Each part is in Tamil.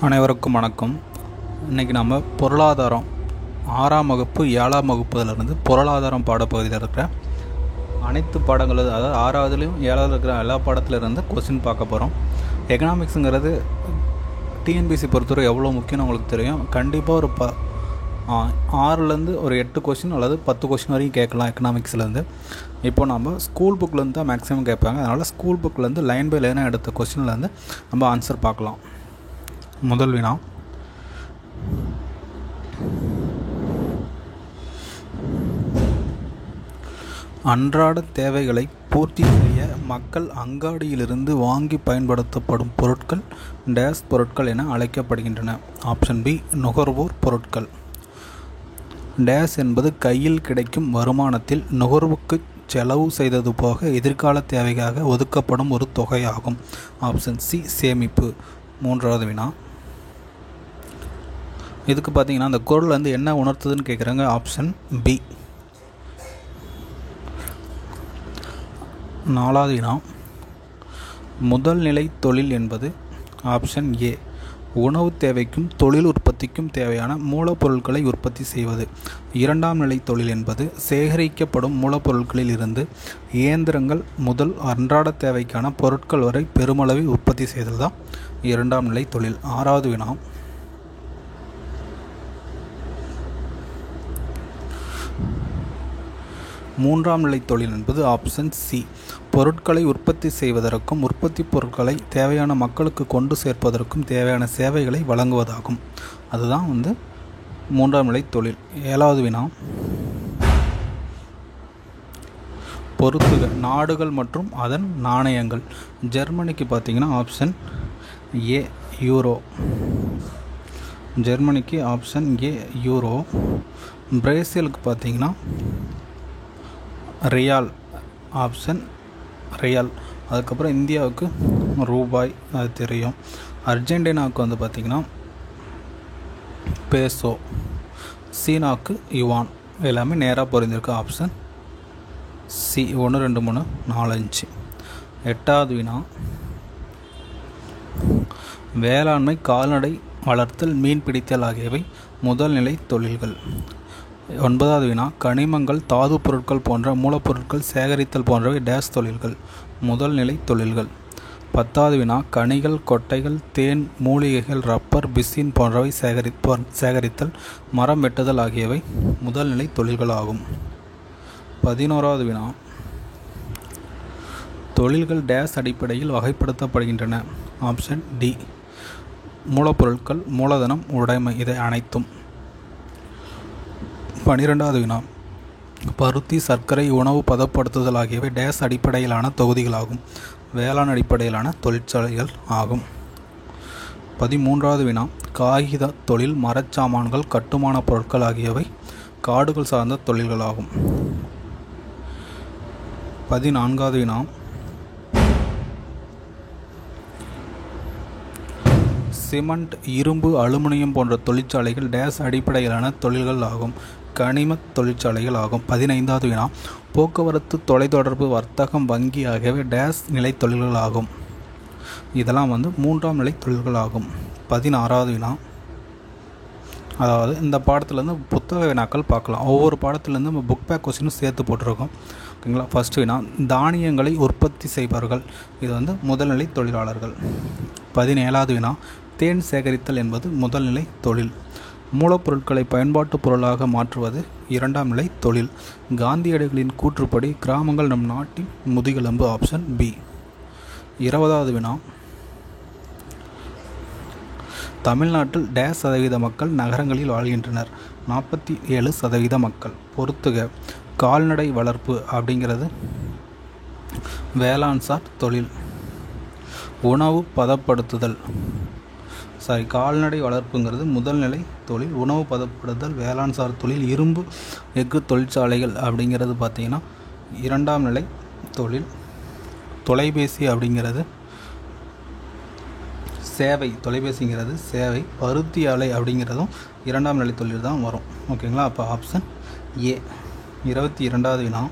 அனைவருக்கும் வணக்கம். இன்றைக்கி நம்ம பொருளாதாரம் 6ஆம் வகுப்பு 7ஆம் வகுப்புலேருந்து பொருளாதாரம் பாடப்பகுதியில் இருக்கிற அனைத்து பாடங்களும், அதாவது 6ஆவதுலேயும் 7ஆவது இருக்கிற எல்லா பாடத்துலேருந்து கொஸ்டின் பார்க்க போகிறோம். எக்கனாமிக்ஸுங்கிறது டிஎன்பிசி பொறுத்தவரை எவ்வளோ முக்கியம்னு உங்களுக்கு தெரியும். கண்டிப்பாக ஒரு 6லேருந்து ஒரு 8 கொஸ்டின் அல்லது 10 கொஸ்டின் வரைக்கும் கேட்கலாம் எக்கனாமிக்ஸ்லேருந்து. இப்போ நம்ம ஸ்கூல் புக்கிலேருந்து தான் மேக்ஸிமம் கேட்பாங்க. அதனால் ஸ்கூல் புக்கிலேருந்து லைன் பை லைனாக எடுத்த கொஸ்டின்லேருந்து நம்ம ஆன்சர் பார்க்கலாம். முதல் வினா, அன்றாட தேவைகளை பூர்த்தி செய்ய மக்கள் அங்காடியிலிருந்து வாங்கி பயன்படுத்தப்படும் பொருட்கள் டேஸ் பொருட்கள் என அழைக்கப்படுகின்றன. ஆப்ஷன் பி, நுகர்வோர் பொருட்கள். டேஸ் என்பது கையில் கிடைக்கும் வருமானத்தில் நுகர்வுக்கு செலவு செய்தது போக எதிர்கால தேவைக்காக ஒதுக்கப்படும் ஒரு தொகையாகும். ஆப்ஷன் சி, சேமிப்பு. மூன்றாவது வினா, இதுக்கு பார்த்தீங்கன்னா அந்த குறள் வந்து என்ன உணர்த்துதுன்னு கேட்குறாங்க. Option B. நாலாவது வினா, முதல் நிலை தொழில் என்பது ஆப்ஷன் ஏ, உணவு தேவைக்கும் தொழில் உற்பத்திக்கும் தேவையான மூலப்பொருட்களை உற்பத்தி செய்வது. இரண்டாம் நிலை தொழில் என்பது சேகரிக்கப்படும் மூலப்பொருட்களில் இருந்து இயந்திரங்கள் முதல் அன்றாட தேவைக்கான பொருட்கள் வரை பெருமளவில் உற்பத்தி செய்தல் தான் இரண்டாம் நிலை தொழில். ஆறாவது வினா, மூன்றாம் நிலை தொழில் என்பது ஆப்ஷன் சி, பொருட்களை உற்பத்தி செய்வதற்கும் உற்பத்தி பொருட்களை தேவையான மக்களுக்கு கொண்டு சேர்ப்பதற்கும் தேவையான சேவைகளை வழங்குவதாகும். அதுதான் வந்து மூன்றாம் நிலை தொழில். ஏழாவது வினா, பொறுத்துக நாடுகள் மற்றும் அதன் நாணயங்கள். ஜெர்மனிக்கு பார்த்தீங்கன்னா ஆப்ஷன் ஏ, யூரோ. ஜெர்மனிக்கு ஆப்ஷன் ஏ, யூரோ. பிரேசிலுக்கு பார்த்தீங்கன்னா ரியால். ஆப்ஷன் ரியால். அதுக்கப்புறம் இந்தியாவுக்கு ரூபாய், அது தெரியும். அர்ஜென்டினாவுக்கு வந்து பார்த்திங்கன்னா பேசோ. சீனாவுக்கு யுவான். எல்லாமே நேராக பொருந்திருக்கு. Option C. 1 2 3 4 5. எட்டாவது வினா, வேளாண்மை, கால்நடை வளர்த்தல், மீன் பிடித்தல் ஆகியவை முதல் நிலை தொழில்கள். ஒன்பதாவது வினா, கனிமங்கள், தாது பொருட்கள் போன்ற மூலப்பொருட்கள் சேகரித்தல் போன்றவை டேஸ் தொழில்கள், முதல் நிலை தொழில்கள். பத்தாவது வினா, கனிகள், கொட்டைகள், தேன், மூலிகைகள், ரப்பர், பிசின் போன்றவை சேகரித்தல், மரம் வெட்டுதல் ஆகியவை முதல் நிலை தொழில்கள் ஆகும். 11வது வினா, தொழில்கள் டேஸ் அடிப்படையில் வகைப்படுத்தப்படுகின்றன. ஆப்ஷன் டி, மூலப்பொருட்கள், மூலதனம், உடைமை, இதை அனைத்தும். 12வது வினா, பருத்தி, சர்க்கரை, உணவு பதப்படுத்துதல் ஆகியவை டேஸ் அடிப்படையிலான தொகுதிகளாகும். வேளாண் அடிப்படையிலான தொழிற்சாலைகள் ஆகும். 13வது வினா, காகித தொழில், மரச்சாமான்கள், கட்டுமான பொருட்கள் ஆகியவை காடுகள் சார்ந்த தொழில்களாகும். 14வது வினா, சிமெண்ட், இரும்பு, அலுமினியம் போன்ற தொழிற்சாலைகள் டேஸ் அடிப்படையிலான தொழில்கள் ஆகும். கனிம தொழிற்சாலைகள் ஆகும். 15வது வினா, போக்குவரத்து, தொலைத்தொடர்பு, வர்த்தகம், வங்கி ஆகியவை டேஸ் நிலை தொழில்கள் ஆகும். இதெல்லாம் வந்து மூன்றாம் நிலை தொழில்கள் ஆகும். 16வது வினா, அதாவது இந்த பாடத்துலேருந்து புத்தக வினாக்கள் பார்க்கலாம். ஒவ்வொரு பாடத்துலேருந்து நம்ம புக் பேக் கொஸ்டினும் சேர்த்து போட்டிருக்கோம். ஓகேங்களா. ஃபஸ்ட் வினா, தானியங்களை உற்பத்தி செய்வார்கள். இது வந்து முதல்நிலை தொழிலாளர்கள். 17வது வினா, தேன் சேகரித்தல் என்பது முதல்நிலை தொழில். மூலப்பொருட்களை பயன்பாட்டு பொருளாக மாற்றுவது இரண்டாம் நிலை தொழில். காந்தியடிகளின் கூற்றுப்படி கிராமங்கள் நம் நாட்டின் முதுகெலும்பு. Option B. 20வது வினா, தமிழ்நாட்டில் டேஸ் சதவீத மக்கள் நகரங்களில் வாழ்கின்றனர். 47% மக்கள். பொறுத்துக கால்நடை வளர்ப்பு அப்படிங்கிறது வேளாண்சார் தொழில். உணவு பதப்படுத்துதல், கால்நடை வளர்ப்புங்கிறது முதல் நிலை தொழில். உணவு பதப்படுத்துதல் வேளாண்சார் தொழில். இரும்பு எஃகு தொழிற்சாலைகள் அப்படிங்கிறது பார்த்திங்கன்னா இரண்டாம் நிலை தொழில். தொலைபேசி அப்படிங்கிறது சேவை, தொலைபேசிங்கிறது சேவை. பருத்தி ஆலை அப்படிங்கிறதும் இரண்டாம் நிலை தொழில் தான் வரும். ஓகேங்களா. அப்போ ஆப்ஷன் ஏ. 22வது வினா,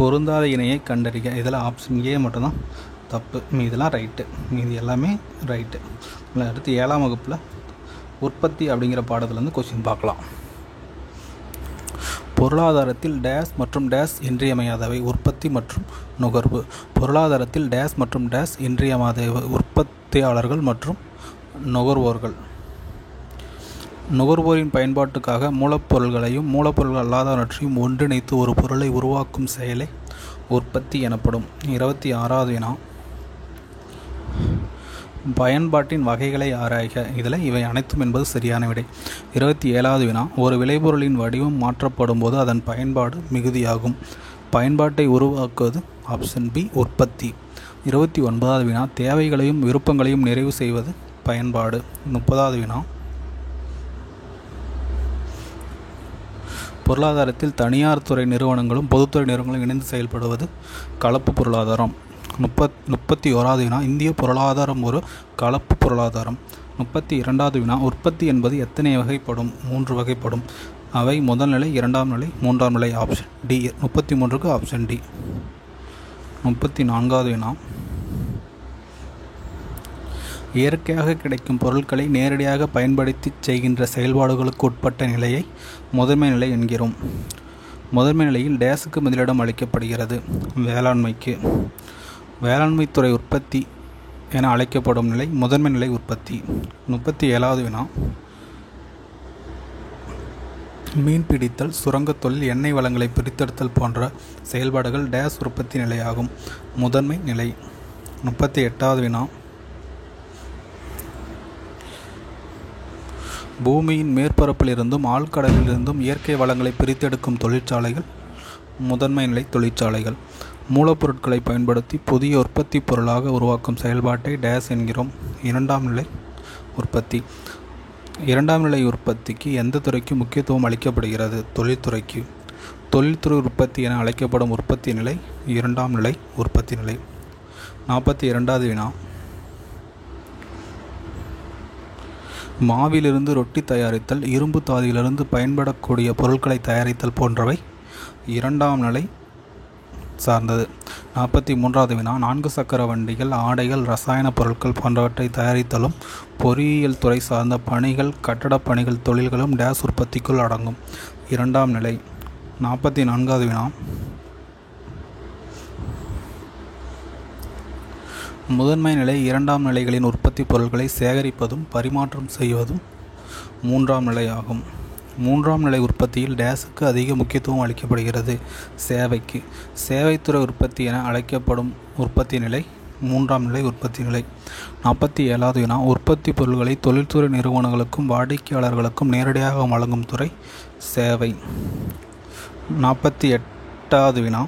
பொருந்தாத இணையை கண்டறிக. இதில் ஆப்ஷன் ஏ மட்டும்தான் தப்பு, மீதெல்லாம் ரைட்டு, மீதி எல்லாமே ரைட்டு. அடுத்து 7ஆம் வகுப்பில் உற்பத்தி அப்படிங்கிற பாடத்துலேருந்து கொஸ்டின் பார்க்கலாம். பொருளாதாரத்தில் டேஸ் மற்றும் டேஸ் இன்றியமையாதவை உற்பத்தி மற்றும் நுகர்வு. பொருளாதாரத்தில் டேஸ் மற்றும் டேஸ் இன்றியமையாதவை உற்பத்தியாளர்கள் மற்றும் நுகர்வோர்கள். நுகர்வோரின் பயன்பாட்டுக்காக மூலப்பொருள்களையும் மூலப்பொருள் அல்லாதவற்றையும் ஒன்றிணைத்து ஒரு பொருளை உருவாக்கும் செயலே உற்பத்தி எனப்படும். 26வது வினா, பயன்பாட்டின் வகைகளை ஆராய்க. இதில் இவை அனைத்தும் என்பது சரியான விடை. 27வது வினா, ஒரு விளைபொருளின் வடிவம் மாற்றப்படும் போது அதன் பயன்பாடு மிகுதியாகும். பயன்பாட்டை உருவாக்குவது ஆப்ஷன் பி உற்பத்தி. 29வது வினா, தேவைகளையும் விருப்பங்களையும் நிறைவு செய்வது பயன்பாடு. 30வது வினா, பொருளாதாரத்தில் தனியார் துறை நிறுவனங்களும் பொதுத்துறை நிறுவனங்களும் இணைந்து செயல்படுவது கலப்பு பொருளாதாரம். 31வது வினா, இந்திய பொருளாதாரம் ஒரு கலப்பு பொருளாதாரம். 32வது வினா, உற்பத்தி என்பது எத்தனை வகைப்படும்? 3 வகைப்படும். அவை முதல் நிலை, 2ஆம் நிலை, 3ஆம் நிலை. Option D. 33க்கு ஆப்ஷன் டி. 34வது வினா, இயற்கையாக கிடைக்கும் பொருட்களை நேரடியாக பயன்படுத்தி செய்கின்ற செயல்பாடுகளுக்கு உட்பட்ட நிலையை முதன்மை நிலை என்கிறோம். முதன்மை நிலையில் டேஸுக்கு முதலிடம் அளிக்கப்படுகிறது. வேளாண்மைக்கு. வேளாண்மைத்துறை உற்பத்தி என அழைக்கப்படும் நிலை முதன்மை நிலை உற்பத்தி. 37வது வினா, மீன்பிடித்தல், சுரங்கத் தொழில், எண்ணெய் வளங்களை பிரித்தெடுத்தல் போன்ற செயல்பாடுகள் டேஸ் உற்பத்தி நிலையாகும். முதன்மை நிலை. 38வது வினா, பூமியின் மேற்பரப்பிலிருந்தும் ஆழ்கடலிலிருந்தும் இயற்கை வளங்களை பிரித்தெடுக்கும் தொழிற்சாலைகள் முதன்மை நிலை தொழிற்சாலைகள். மூலப்பொருட்களை பயன்படுத்தி புதிய உற்பத்தி பொருளாக உருவாக்கும் செயல்பாட்டை டேஸ் என்கிறோம். 2ஆம் நிலை உற்பத்தி. 2ஆம் நிலை உற்பத்திக்கு எந்த துறைக்கு முக்கியத்துவம் அளிக்கப்படுகிறது? தொழில்துறைக்கு. தொழில்துறை உற்பத்தி என அழைக்கப்படும் உற்பத்தி நிலை 2ஆம் நிலை உற்பத்தி நிலை. 42வது வினா, மாவிலிருந்து ரொட்டி தயாரித்தல், இரும்பு தாதியிலிருந்து பயன்படக்கூடிய பொருட்களை தயாரித்தல் போன்றவை 2ஆம் நிலை சார்ந்தது. 43வது வினா, 4 சக்கர வண்டிகள், ஆடைகள், ரசாயன பொருட்கள் போன்றவற்றை தயாரித்தலும் பொறியியல் துறை சார்ந்த பணிகள், கட்டடப் பணிகள் தொழில்களும் டேஸ் உற்பத்திக்குள் அடங்கும். 2ஆம் நிலை. 44வது வினா, முதன்மை நிலை 2ஆம் நிலைகளின் உற்பத்தி பொருட்களை சேகரிப்பதும் பரிமாற்றம் செய்வதும் 3ஆம் நிலை ஆகும். 3ஆம் நிலை உற்பத்தியில் டேஸுக்கு அதிக முக்கியத்துவம் அளிக்கப்படுகிறது. சேவைக்கு. சேவைத்துறை உற்பத்தி என அழைக்கப்படும் உற்பத்தி நிலை 3ஆம் நிலை உற்பத்தி நிலை. 47வது வினா, உற்பத்தி பொருட்களை தொழில்துறை நிறுவனங்களுக்கும் வாடிக்கையாளர்களுக்கும் நேரடியாக வழங்கும் துறை சேவை. 48வது வினா,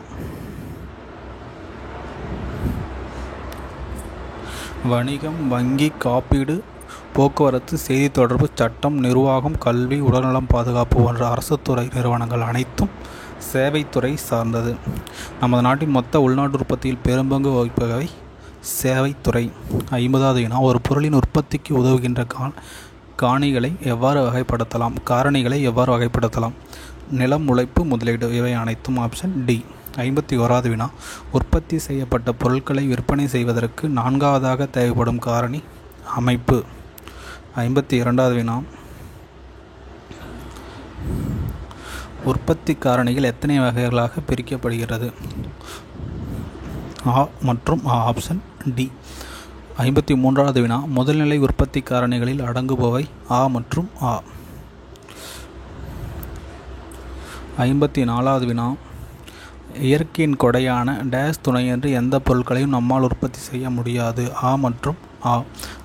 வணிகம், வங்கி, காப்பீடு, போக்குவரத்து, செய்தி தொடர்பு, சட்டம், நிர்வாகம், கல்வி, உடல்நலம் பாதுகாப்பு போன்ற அரசு துறை நிறுவனங்கள் அனைத்தும் சேவைத்துறை சார்ந்தது. நமது நாட்டின் மொத்த உள்நாட்டு உற்பத்தியில் பெரும்பங்கு வகிப்பவை சேவைத்துறை. 50வது வினா, ஒரு பொருளின் உற்பத்திக்கு உதவுகின்ற காரணிகளை எவ்வாறு வகைப்படுத்தலாம்? நிலம், உழைப்பு, முதலீடு. இவை அனைத்தும் ஆப்ஷன் டி. 51வது வினா, உற்பத்தி செய்யப்பட்ட பொருட்களை விற்பனை செய்வதற்கு 4ஆவதாக தேவைப்படும் காரணி அமைப்பு. 52வது வினா, உற்பத்தி காரணிகள் எத்தனை வகைகளாக பிரிக்கப்படுகிறது? ஆ மற்றும் ஆ. Option D. 53வது வினா, முதல்நிலை உற்பத்தி காரணிகளில் அடங்குபவை ஆ மற்றும் ஆ. 54வது வினா, இயற்கையின் கொடையான டேஸ் துணையின்றி எந்த பொருட்களையும் நம்மால் உற்பத்தி செய்ய முடியாது. ஆ மற்றும் ஆ.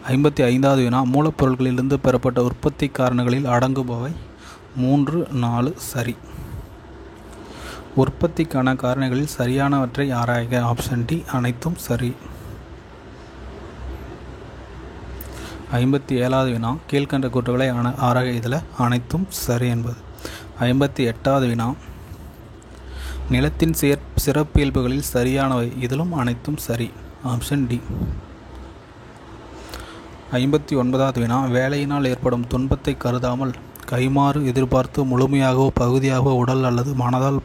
55வது வினா, மூலப்பொருட்களிலிருந்து பெறப்பட்ட உற்பத்தி காரணிகளில் அடங்குபவை 3, 4 சரி. உற்பத்திக்கான காரணிகளில் சரியானவற்றை ஆராய்க. ஆப்ஷன் டி அனைத்தும் சரி. 57வது வினா, கீழ்கண்ட கூற்றுகளை ஆராய்க. இதில் அனைத்தும் சரி என்பது. 58வது வினா, நிலத்தின் சிறப்பியல்புகளில் சரியானவை. இதிலும் அனைத்தும் சரி. Option D. 59வது வினா, வேலையினால் ஏற்படும் துன்பத்தை கருதாமல் கைமாறு எதிர்பார்த்து முழுமையாகவோ பகுதியாகவோ உடல் அல்லது மனதால்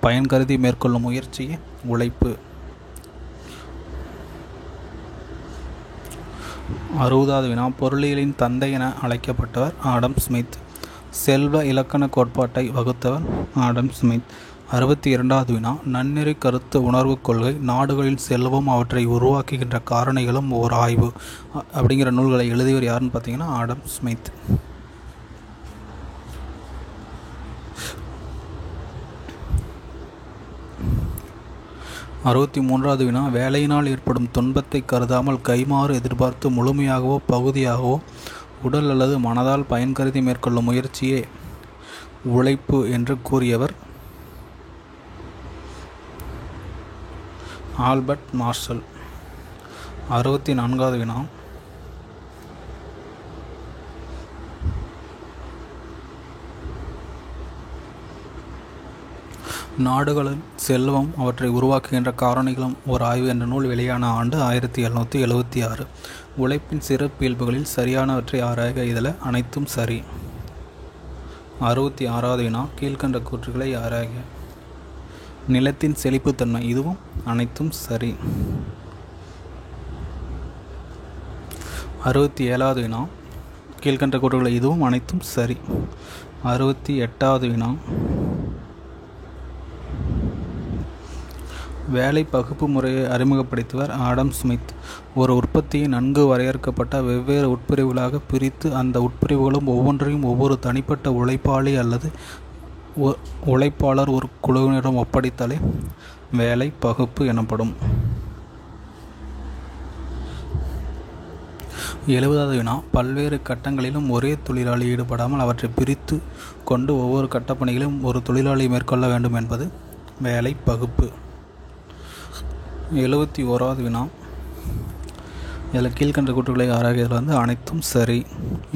பயன் கருதி மேற்கொள்ளும் முயற்சியே உழைப்பு. 60வது வினா பொருளியலின் தந்தை என அழைக்கப்பட்டவர் ஆடம் ஸ்மித். செல்வ இலக்கண கோட்பாட்டை வகுத்தவர் ஆடம் ஸ்மித். 62வது வினா நன்னெறி கருத்து உணர்வு கொள்கை நாடுகளின் செல்வம் அவற்றை உருவாக்குகின்ற காரணிகளும் ஓர் ஆய்வு அப்படிங்கிற நூல்களை எழுதியவர் யாருன்னு பார்த்தீங்கன்னா ஆடம் ஸ்மித். 63வது வினா வேலையினால் ஏற்படும் துன்பத்தை கருதாமல் கைமாறு எதிர்பார்த்து முழுமையாகவோ பகுதியாகவோ உடல் அல்லது மனதால் பயன் கருதி மேற்கொள்ளும் முயற்சியே உழைப்பு என்று கூறியவர் ஆல்பர்ட் மார்ஷல். 64வது வினா நாடுகளின் செல்வம் அவற்றை உருவாக்குகின்ற காரணிகளும் ஒரு ஆய்வு என்ற நூல் வெளியான ஆண்டு 1776. உழைப்பின் சிறப்பியல்புகளில் சரியானவற்றை ஆராய்க, இதில் அனைத்தும் சரி. 66வது வினா கீழ்கண்ட கூற்றுகளை ஆராய்க. நிலத்தின் செழிப்புத்தன்மை, இதுவும் அனைத்தும் சரி. 67வது வினா கீழ்கண்ட கூற்றுகளை, இதுவும் அனைத்தும் சரி. 68வது வினா வேலை பகுப்பு முறையை அறிமுகப்படுத்தியவர் ஆடம் ஸ்மித். ஒரு உற்பத்தியை நன்கு வரையறுக்கப்பட்ட வெவ்வேறு உட்பிரிவுகளாக பிரித்து அந்த உட்பிரிவுகளும் ஒவ்வொன்றையும் ஒவ்வொரு தனிப்பட்ட உழைப்பாளி அல்லது உழைப்பாளர் ஒரு குழுவினரிடம் ஒப்படைத்தாலே வேலை பகுப்பு எனப்படும். 70வது வினா பல்வேறு கட்டங்களிலும் ஒரே தொழிலாளி ஈடுபடாமல் அவற்றை பிரித்து கொண்டு ஒவ்வொரு கட்டப்பணிகளையும் ஒரு தொழிலாளி மேற்கொள்ள வேண்டும் என்பது வேலை பகுப்பு. 71வது வினா இதில் கீழ்கண்ட கூற்றுகளை ஆராய்வதில் அனைத்தும் சரி.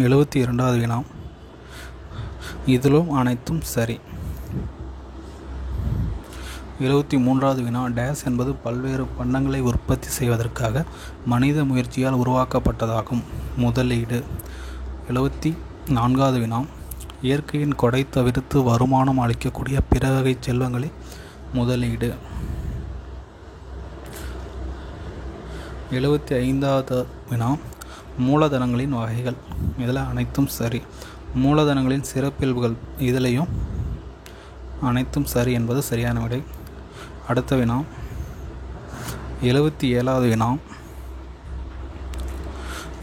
72வது வினா இதிலும் அனைத்தும் சரி. 73வது வினா டேஸ் என்பது பல்வேறு பண்டங்களை உற்பத்தி செய்வதற்காக மனித முயற்சியால் உருவாக்கப்பட்டதாகும். முதலீடு. 74வது வினா இயற்கையின் கொடை தவிர்த்து வருமானம் அளிக்கக்கூடிய பிற வகை செல்வங்களே முதலீடு. 75வது வினா மூலதனங்களின் வகைகள், இதில் அனைத்தும் சரி. மூலதனங்களின் சிறப்பியல்புகள், இதிலையும் அனைத்தும் சரி என்பது சரியான விடை. அடுத்த வினா 77வது வினா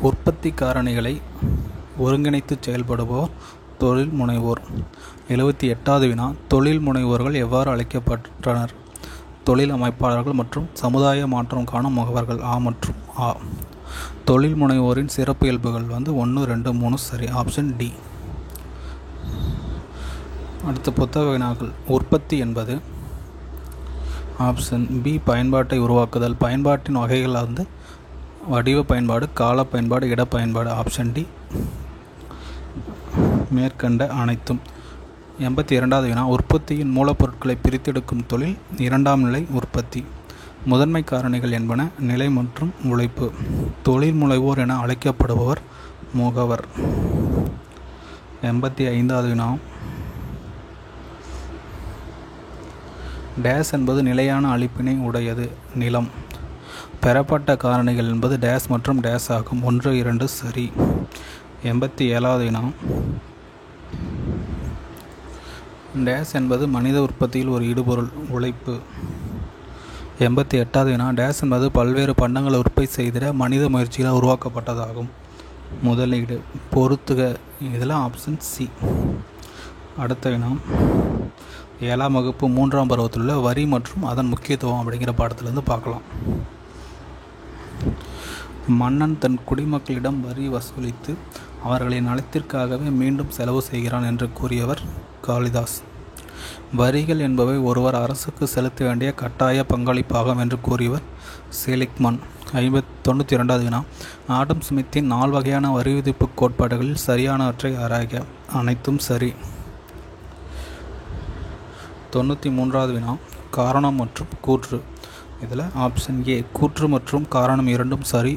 உற்பத்தி காரணிகளை ஒருங்கிணைத்து செயல்படுவோர் தொழில் முனைவோர். 78வது வினா தொழில் முனைவோர்கள் எவ்வாறு அழைக்கப்பட்டனர்? தொழில் அமைப்பாளர்கள் மற்றும் சமுதாய மாற்றம் காணும் முகவர்கள். ஆ மற்றும் ஆ. தொழில் முனைவோரின் சிறப்பு இயல்புகள் 1, 2, 3 சரி. Option D. அடுத்த புத்தக வினாக்கள். உற்பத்தி என்பது ஆப்ஷன் பி பயன்பாட்டை உருவாக்குதல். பயன்பாட்டின் வகைகள் வடிவ பயன்பாடு, கால பயன்பாடு, இட பயன்பாடு. ஆப்ஷன் டி மேற்கண்ட அனைத்தும். 82வது வினா உற்பத்தியின் மூலப்பொருட்களை பிரித்தெடுக்கும் தொழில் இரண்டாம் நிலை உற்பத்தி. முதன்மை காரணிகள் என்பன நிலை மற்றும் உழைப்பு. தொழில் முனைவோர் என அழைக்கப்படுபவர் முகவர். 85வது வினா டேஸ் என்பது நிலையான அளிப்பினை உடையது. நிலம். பெறப்பட்ட காரணிகள் என்பது டேஸ் மற்றும் டேஸ் ஆகும். 1, 2 சரி. 87வது வினா டேஸ் என்பது மனித உற்பத்தியில் ஒரு இடுபொருள், உழைப்பு. 88வது வினா டேஸ் என்பது பல்வேறு பண்டங்களை உற்பத்தி செய்திட மனித முயற்சிகளால் உருவாக்கப்பட்டதாகும். முதலீடு. பொறுத்துக, இதில் ஆப்ஷன் சி. அடுத்த வினா 7ஆம் வகுப்பு 3ஆம் பருவத்தில் உள்ள வரி மற்றும் அதன் முக்கியத்துவம் அப்படிங்கிற பாடத்திலிருந்து பார்க்கலாம். மன்னன் தன் குடிமக்களிடம் வரி வசூலித்து அவர்களின் நலத்திற்காகவே மீண்டும் செலவு செய்கிறான் என்று கூறியவர் காளிதாஸ். வரிகள் என்பவை ஒருவர் அரசுக்கு செலுத்த வேண்டிய கட்டாய பங்களிப்பாகும் என்று கூறியவர் செலிக்மன். 92வது வினா ஆடம் ஸ்மித்தின் 4 வகையான வரி விதிப்பு கோட்பாடுகளில் சரியானவற்றை ஆராய்க. அனைத்தும் சரி. 93வது வினா காரணம் மற்றும் கூற்று. இதில் ஆப்ஷன் ஏ கூற்று மற்றும் காரணம் இரண்டும் சரி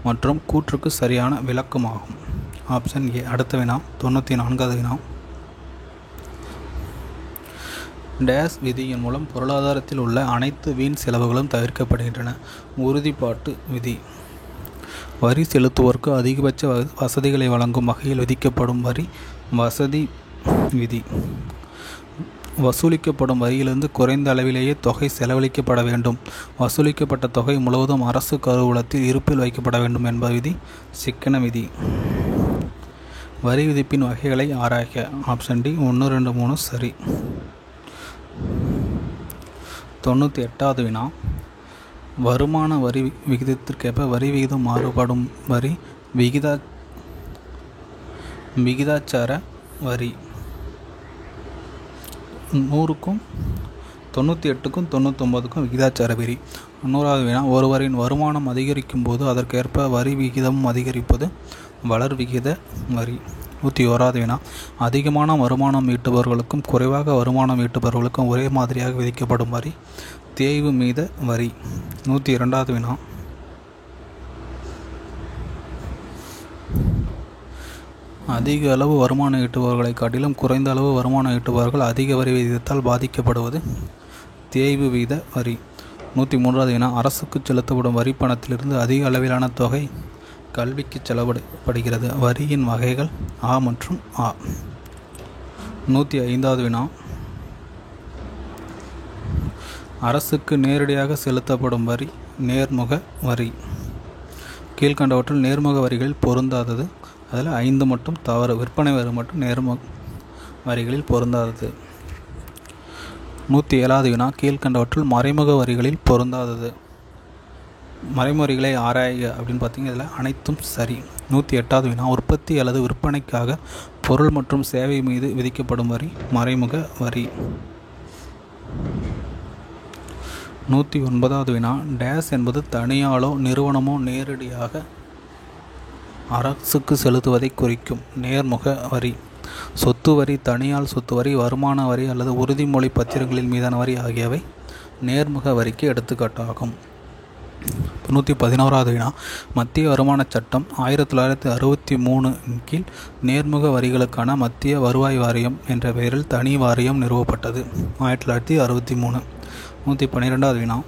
மற்றும் கூற்றுக்கு சரியான விளக்கமாகும். Option A. அடுத்த வினா 94வது வினா டேஸ் விதியின் மூலம் பொருளாதாரத்தில் உள்ள அனைத்து வீண் செலவுகளும் தவிர்க்கப்படுகின்றன. உறுதிப்பாட்டு விதி. வரி செலுத்துவோருக்கு அதிகபட்ச வசதிகளை வழங்கும் வகையில் விதிக்கப்படும் வரி வசதி விதி. வசூலிக்கப்படும் வரியிலிருந்து குறைந்த அளவிலேயே தொகை செலவழிக்கப்பட வேண்டும். வசூலிக்கப்பட்ட தொகை முழுவதும் அரசு கருவூலத்தில் இருப்பில் வைக்கப்பட வேண்டும் என்ப விதி. சிக்கன விதி. வரி விதிப்பின் வகைகளை ஆராய்க. ஆப்ஷன் டி 1, 2, 3 சரி. 98வது வினா. வருமான வரி விகிதத்திற்கேற்ப வரி விகிதம் மாறுபடும் வரி விகிதாச்சார வரி. 100க்கும் 98க்கும் 99க்கும் விகிதாச்சார வரி. 100வது வினா. ஒருவரின் வருமானம் அதிகரிக்கும் போது அதற்கேற்ப வரி விகிதம் அதிகரிப்பது வளர் விகித வரி. 101வது வினா. அதிகமான வருமானம் ஈட்டுபவர்களுக்கும் குறைவாக வருமானம் ஈட்டுபவர்களுக்கும் ஒரே மாதிரியாக விதிக்கப்படும் வரி தேய்வு மீத வரி. 102வது வினா. அதிக அளவு வருமானம் ஈட்டுபவர்களை காட்டிலும் குறைந்த அளவு வருமானம் ஈட்டுபவர்கள் அதிக வரி விகிதத்தால் பாதிக்கப்படுவது தேய்வு வீத வரி. 103வது வினா. அரசுக்கு செலுத்தப்படும் வரி பணத்திலிருந்து அதிக அளவிலான தொகை கல்விக்கு செலவிடப்படுகிறது. வரியின் வகைகள் ஆ மற்றும் ஆ. 105வது வினா. அரசுக்கு நேரடியாக செலுத்தப்படும் வரி நேர்முக வரி. கீழ்கண்டவற்றில் நேர்முக வரிகளில் பொருந்தாதது. அதில் 5 மட்டும் தவறு. விற்பனை வரி மட்டும் நேர்முக வரிகளில் பொருந்தாதது. 107வது வினா. கீழ்கண்டவற்றில் மறைமுக வரிகளில் பொருந்தாதது. மறைமுக வரிகளை ஆராய்க அப்படின்னு பார்த்தீங்க. இதில் அனைத்தும் சரி. 108வது வினா. உற்பத்தி அல்லது விற்பனைக்காக பொருள் மற்றும் சேவை மீது விதிக்கப்படும் வரி மறைமுக வரி. 109வது வினா. டேஸ் என்பது தனியாளோ நிறுவனமோ நேரடியாக அரசுக்கு செலுத்துவதை குறிக்கும் நேர்முக வரி. சொத்து வரி, தனியால் சொத்து வரி, வருமான வரி அல்லது உறுதிமொழி பத்திரங்களின் மீதான வரி ஆகியவை நேர்முக வரிக்கு எடுத்துக்காட்டாகும். 111வது வினா. மத்திய வருமான சட்டம் 1963 கீழ் நேர்முக வரிகளுக்கான மத்திய வருவாய் வாரியம் என்ற பெயரில் தனி வாரியம் நிறுவப்பட்டது. 1963. 112வது வினா.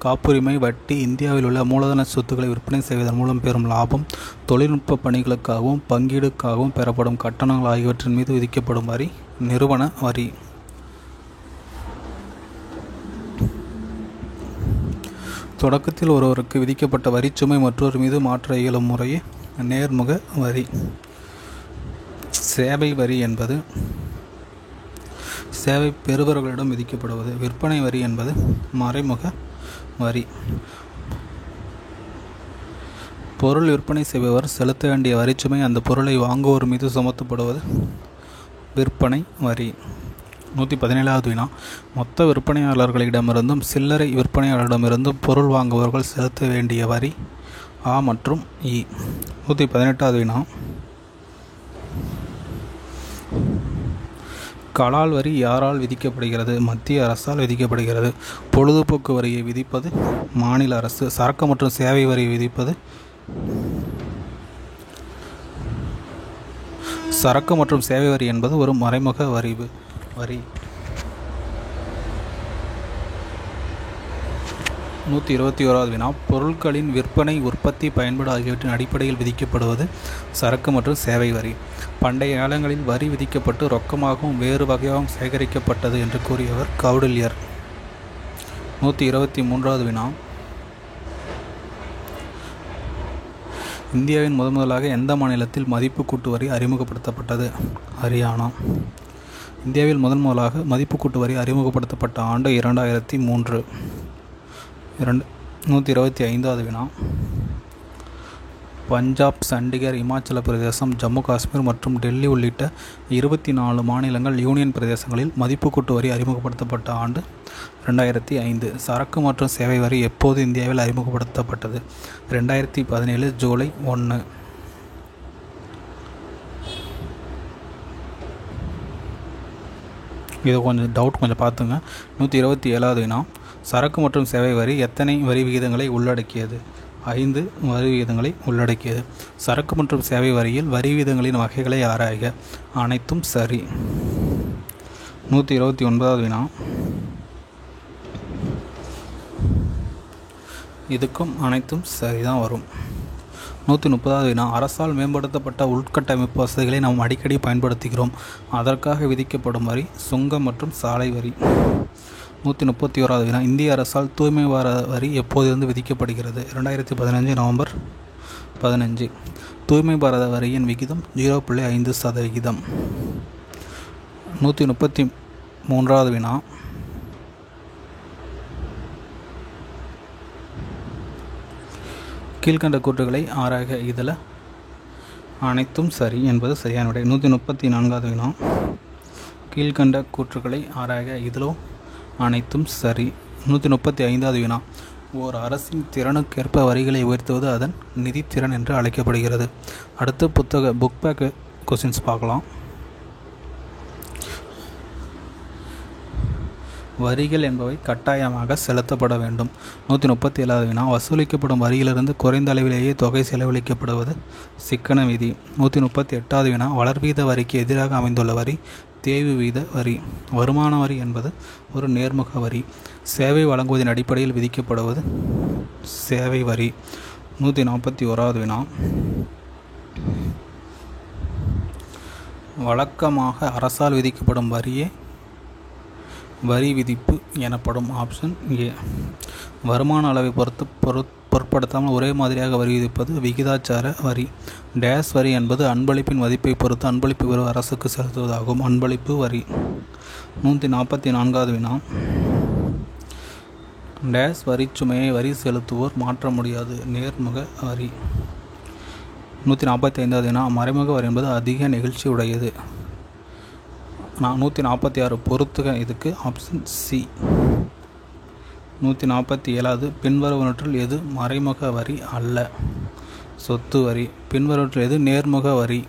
காப்புரிமை வட்டி இந்தியாவில் உள்ள மூலதன சொத்துக்களை விற்பனை செய்வதன் மூலம் பெறும் லாபம், தொழில்நுட்ப பணிகளுக்காகவும் பங்கீடுக்காகவும் பெறப்படும் கட்டணங்கள் ஆகியவற்றின் மீது விதிக்கப்படும் வரி நிறுவன வரி. தொடக்கத்தில் ஒருவருக்கு விதிக்கப்பட்ட வரிச்சுமை மற்றொரு மீது மாற்ற இயலும் முறையே நேர்முக வரி. சேவை வரி என்பது சேவை பெறுபவர்களிடம் விதிக்கப்படுவது. விற்பனை வரி என்பது மறைமுக வரி. பொருள் விற்பனை செய்பவர் செலுத்த வேண்டிய வரிச்சுமை அந்த பொருளை வாங்குவோர் மீது சுமத்தப்படுவது விற்பனை வரி. 117வது வினா. மொத்த விற்பனையாளர்களிடமிருந்தும் சில்லறை விற்பனையாளரிடமிருந்தும் பொருள் வாங்குபவர்கள் செலுத்த வேண்டிய வரி ஆ மற்றும் இ. 118வது வினா. கலால் வரி யாரால் விதிக்கப்படுகிறது? மத்திய அரசால் விதிக்கப்படுகிறது. பொழுதுபோக்கு வரியை விதிப்பது மாநில அரசு. சரக்கு மற்றும் சேவை வரியை விதிப்பது சரக்கு மற்றும் சேவை வரி என்பது ஒரு மறைமுக வரி. 121வது வினா. பொருட்களின் விற்பனை, உற்பத்தி, பயன்பாடு ஆகியவற்றின் அடிப்படையில் விதிக்கப்படுவது சரக்கு மற்றும் சேவை வரி. பண்டைய காலங்களில் வரி விதிக்கப்பட்டு ரொக்கமாகவும் வேறு வகையாகவும் சேகரிக்கப்பட்டது என்று கூறியவர் கௌடில்யர். 123வது வினா. இந்தியாவின் முதலாக எந்த மாநிலத்தில் மதிப்பு கூட்டு வரி அறிமுகப்படுத்தப்பட்டது? ஹரியானா. இந்தியாவில் முதலாக மதிப்பு கூட்டு வரி அறிமுகப்படுத்தப்பட்ட ஆண்டு 2003. 125வது வினா. பஞ்சாப், சண்டிகர், இமாச்சல பிரதேசம், ஜம்மு காஷ்மீர் மற்றும் டெல்லி உள்ளிட்ட 24 மாநிலங்கள் யூனியன் பிரதேசங்களில் மதிப்பு கூட்டு வரி அறிமுகப்படுத்தப்பட்ட ஆண்டு 2005. சரக்கு மற்றும் சேவை வரி எப்போது இந்தியாவில் அறிமுகப்படுத்தப்பட்டது? 2017 ஜூலை 1. இது கொஞ்சம் டவுட், கொஞ்சம் பார்த்துங்க. 127வது வினா. சரக்கு மற்றும் சேவை வரி எத்தனை வரி விகிதங்களை உள்ளடக்கியது? 5 வரி விகிதங்களை உள்ளடக்கியது. சரக்கு மற்றும் சேவை வரியில் வரி விகிதங்களின் வகைகளை ஆராய்க. அனைத்தும் சரி. 129வது வினா. இதுக்கும் அனைத்தும் சரிதான் வரும். 130வது வினா, அரசால் மேம்படுத்தப்பட்ட உள்கட்டமைப்பு வசதிகளை நாம் அடிக்கடி பயன்படுத்துகிறோம். அதற்காக விதிக்கப்படும் வரி சுங்கம் மற்றும் சாலை வரி. 131வது வினா, இந்திய அரசால் தூய்மை பாரத வரி எப்போதிலிருந்து விதிக்கப்படுகிறது? 2015 நவம்பர் 15. தூய்மை பாரத வரியின் விகிதம் 0.5%. 133வது வினா, கீழ்கண்ட கூற்றுகளை ஆராய்க. இதில் அனைத்தும் சரி என்பது சரியான விடை. 134வது வினா, கீழ்கண்ட கூற்றுகளை ஆராய்க. இதிலோ அனைத்தும் சரி. 135வது வினா, ஓர் அரசின் திறனுக்கேற்ப வரிகளை உயர்த்துவது அதன் நிதித்திறன் என்று அழைக்கப்படுகிறது. அடுத்து புக் பேக் கொஸ்டின்ஸ் பார்க்கலாம். வரிகள் என்பவை கட்டாயமாக செலுத்தப்பட வேண்டும். 137வது வினா, வசூலிக்கப்படும் வரியிலிருந்து குறைந்த அளவிலேயே தொகை செலவழிக்கப்படுவது சிக்கன விதி. 138வது வினா, வளர்வீத வரிக்கு எதிராக அமைந்துள்ள வரி தேய்வு வீத வரி. வருமான வரி என்பது ஒரு நேர்முக வரி. சேவை வழங்குவதன் அடிப்படையில் விதிக்கப்படுவது சேவை வரி. 141வது வினா, வழக்கமாக அரசால் விதிக்கப்படும் வரியே வரி விதிப்பு எனப்படும். Option A. வருமான அளவை பொருட்படுத்தாமல் ஒரே மாதிரியாக வரி விதிப்பது விகிதாச்சார வரி. டேஸ் வரி என்பது அன்பளிப்பின் மதிப்பை பொறுத்து அன்பளிப்பு பெறும் அரசுக்கு செலுத்துவதாகும். அன்பளிப்பு வரி. 144வது வினா, டேஸ் வரிச்சுமையை வரி செலுத்துவோர் மாற்ற முடியாது. நேர்முக வரி. 145வது வினா, மறைமுக வரி என்பது அதிக நெகிழ்ச்சி உடையது. 146 பொறுத்துக இதுக்கு. Option C. 147வது, பின்வருவனற்றுள் எது மறைமுக வரி அல்ல? சொத்து வரி. பின்வருவற்றில் எது நேர்முக வரி?